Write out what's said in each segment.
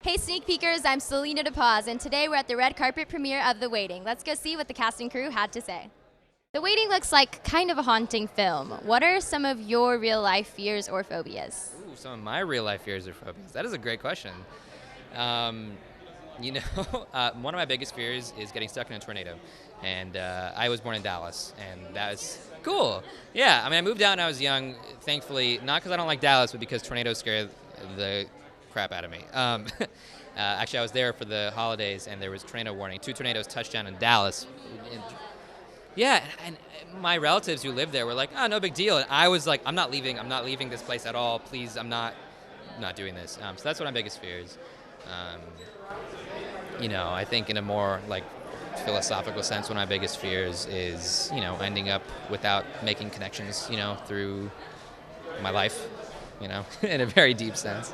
Hey sneak peekers, I'm Selena DePaz, and today we're at the red carpet premiere of The Waiting. Let's go see what the cast and crew had to say. The Waiting looks like kind of a haunting film. What are some of your real life fears or phobias? Ooh, some of my real life fears or phobias. That is a great question. One of my biggest fears is getting stuck in a tornado. And I was born in Dallas, and that was cool. Yeah, I mean, I moved out when I was young, thankfully, not because I don't like Dallas, but because tornadoes scare the crap out of me. Actually, I was there for the holidays, and there was tornado warning. 2 tornadoes touched down in Dallas. Yeah, and my relatives who lived there were like, "Oh, no big deal." And I was like, "I'm not leaving. I'm not leaving this place at all. Please, I'm not doing this." So that's one of my biggest fears. I think in a more like philosophical sense, one of my biggest fears is, ending up without making connections, through my life, in a very deep sense.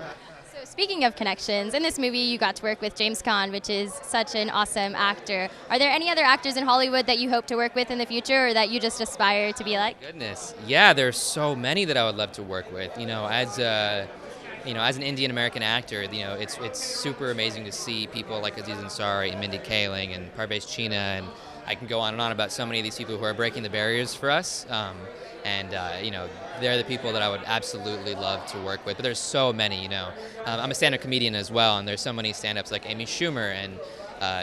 So speaking of connections, in this movie you got to work with James Caan, which is such an awesome actor. Are there any other actors in Hollywood that you hope to work with in the future or that you just aspire to be like? Goodness. Yeah, there's so many that I would love to work with. As an Indian American actor, it's super amazing to see people like Aziz Ansari and Mindy Kaling and Parvez China, and I can go on and on about so many of these people who are breaking the barriers for us. They're the people that I would absolutely love to work with. But there's so many, I'm a stand-up comedian as well, and there's so many stand-ups like Amy Schumer and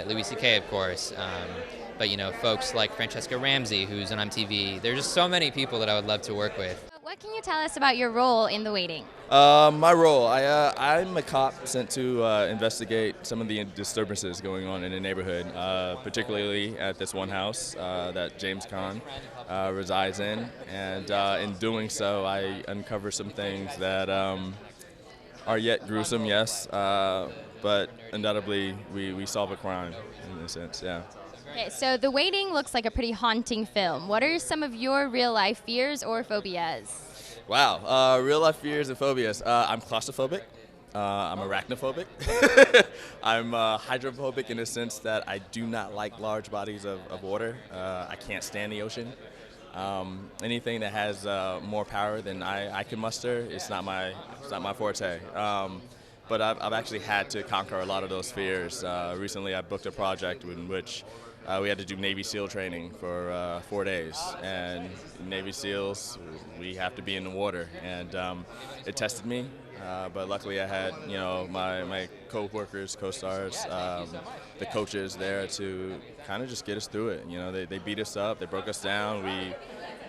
Louis C.K., of course. But folks like Francesca Ramsey, who's on MTV. There's just so many people that I would love to work with. What can you tell us about your role in The Waiting? My role, I'm a cop sent to investigate some of the disturbances going on in the neighborhood, particularly at this one house that James Caan resides in. And in doing so, I uncover some things that are yet gruesome, yes, but undoubtedly we solve a crime in a sense, yeah. Okay, so The Waiting looks like a pretty haunting film. What are some of your real life fears or phobias? Wow, real life fears and phobias. I'm claustrophobic. I'm arachnophobic. I'm hydrophobic in the sense that I do not like large bodies of water. I can't stand the ocean. Anything that has more power than I can muster, it's not my forte. But I've actually had to conquer a lot of those fears. Recently, I booked a project in which we had to do Navy SEAL training for 4 days, and Navy SEALs, we have to be in the water, and it tested me. But luckily, I had my co-workers, co-stars, the coaches there to kind of just get us through it. They beat us up, they broke us down.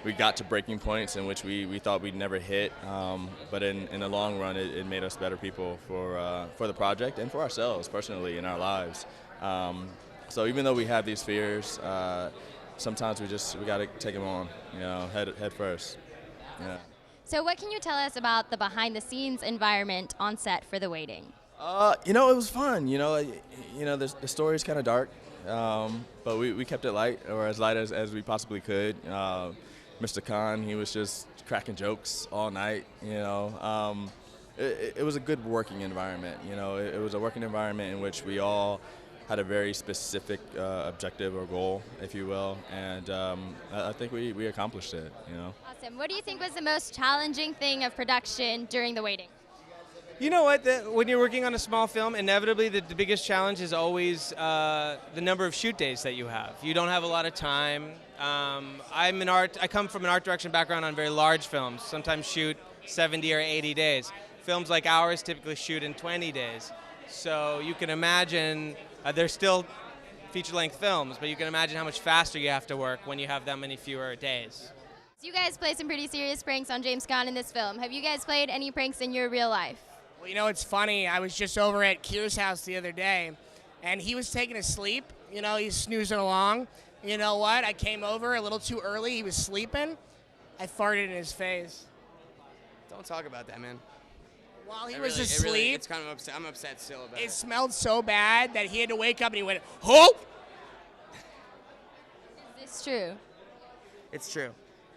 We got to breaking points in which we thought we'd never hit, but in the long run, it made us better people for the project and for ourselves personally in our lives. So even though we have these fears, sometimes we got to take them on, head first. Yeah. So what can you tell us about the behind-the-scenes environment on set for The Waiting? It was fun. The story's kind of dark, but we kept it light, or as light as we possibly could. Mr. Caan, he was just cracking jokes all night. It was a good working environment. It was a working environment in which we all had a very specific objective or goal, if you will, and I think we accomplished it. Awesome. What do you think was the most challenging thing of production during The Waiting? You know what? When you're working on a small film, inevitably the biggest challenge is always the number of shoot days that you have. You don't have a lot of time. I come from an art direction background on very large films. Sometimes shoot 70 or 80 days. Films like ours typically shoot in 20 days. So you can imagine, they're still feature-length films, but you can imagine how much faster you have to work when you have that many fewer days. So you guys play some pretty serious pranks on James Caan in this film. Have you guys played any pranks in your real life? Well, it's funny. I was just over at Kier's house the other day, and he was taking a sleep. He's snoozing along. You know what? I came over a little too early. He was sleeping. I farted in his face. Don't talk about that, man. While he was asleep. It's kind of upset. I'm upset still about it. It smelled so bad that he had to wake up and he went, "Oh!" Is this true? It's true.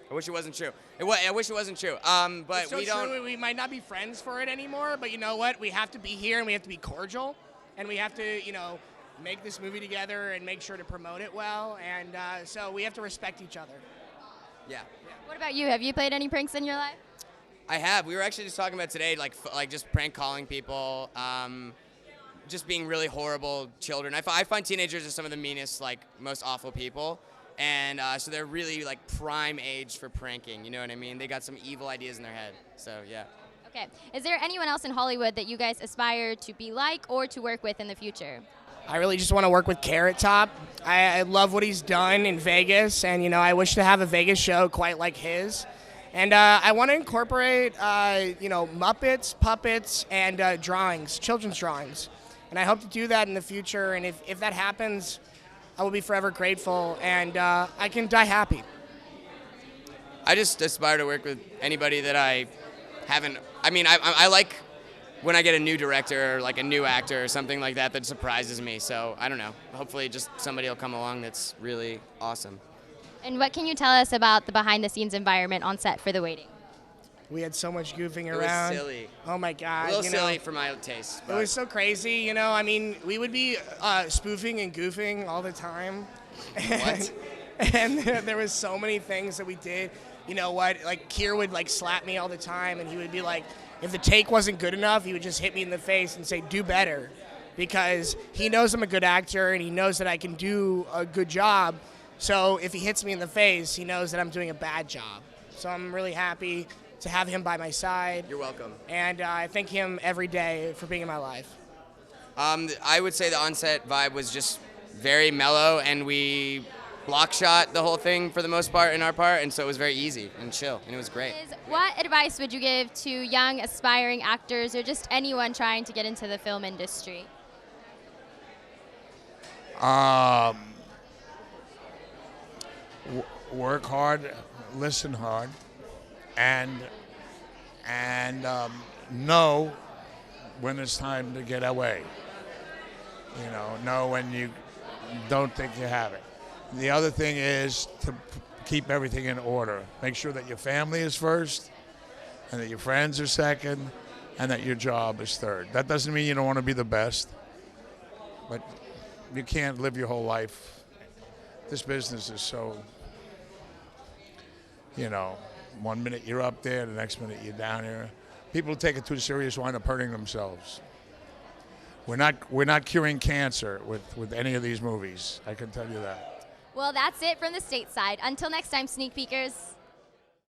I wish it wasn't true. I wish it wasn't true. But It's so we don't. true. We might not be friends for it anymore, but you know what? We have to be here and we have to be cordial, and we have to, make this movie together and make sure to promote it well, and so we have to respect each other. Yeah. What about you? Have you played any pranks in your life? I have. We were actually just talking about today, like just prank calling people. just being really horrible children. I find teenagers are some of the meanest, like, most awful people. And so they're really, like, prime age for pranking, you know what I mean? They got some evil ideas in their head, so yeah. Okay. Is there anyone else in Hollywood that you guys aspire to be like or to work with in the future? I really just want to work with Carrot Top. I love what he's done in Vegas, and I wish to have a Vegas show quite like his. And I want to incorporate, Muppets, puppets, and drawings, children's drawings. And I hope to do that in the future. And if that happens, I will be forever grateful, and I can die happy. I just aspire to work with anybody that I haven't. I mean, I like when I get a new director or like a new actor or something like that that surprises me. So I don't know. Hopefully, just somebody will come along that's really awesome. And what can you tell us about the behind-the-scenes environment on set for The Waiting? We had so much goofing It around. was silly. Oh my God! A little silly for my taste. It was so crazy, I mean, we would be spoofing and goofing all the time. What? And there was so many things that we did. You know what? Like, Kier would, like, slap me all the time, and he would be like, if the take wasn't good enough, he would just hit me in the face and say, do better. Because he knows I'm a good actor, and he knows that I can do a good job. So if he hits me in the face, he knows that I'm doing a bad job. So I'm really happy to have him by my side. You're welcome. And I thank him every day for being in my life. I would say the on-set vibe was just very mellow, and we block shot the whole thing for the most part in our part, and so it was very easy and chill, and it was great. What advice would you give to young aspiring actors or just anyone trying to get into the film industry? Work hard, listen hard, and know when it's time to get away. Know when you don't think you have it. The other thing is to keep everything in order. Make sure that your family is first, and that your friends are second, and that your job is third. That doesn't mean you don't want to be the best, but you can't live your whole life. This business is so, 1 minute you're up there, the next minute you're down here. People who take it too serious wind up hurting themselves. We're not curing cancer with any of these movies. I can tell you that. Well, that's it from the stateside. Until next time, sneak peekers.